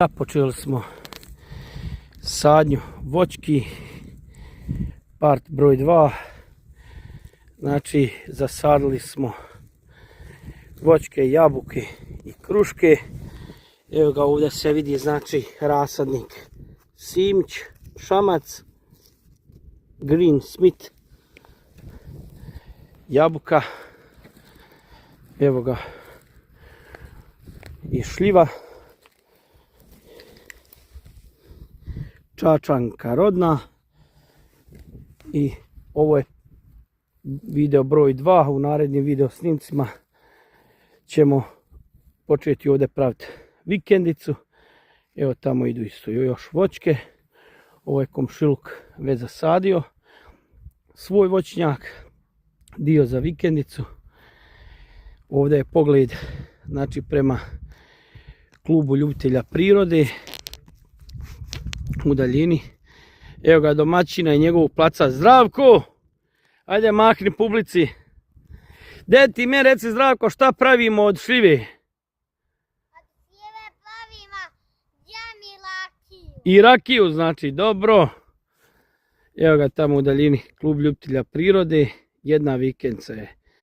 Započeli smo sadnju voćki, part broj 2. Znači zasadili smo voćke, jabuke i kruške. Evo ga, ovdje se vidi znači rasadnik Simić, Šamac, Green Smith, jabuka, evo ga i šljiva, čačanka rodna. I ovo je video broj 2. U narednim video snimcima ćemo početi ovdje praviti vikendicu. Evo tamo idu isto još voćke. Ovo je komšiluk već zasadio svoj voćnjak, dio za vikendicu. Ovdje je pogled znači prema klubu ljubitelja prirode u daljini. Evo ga domaćina i njegovog placa. Zdravko! Ajde mahni publici. Gdje ti me reci, Zdravko, šta pravimo od šljive? Od šljive pravimo džem i rakiju. I rakiju, znači, dobro. Evo ga tamo u daljini klub ljubitelja prirode. Jedna vikendica je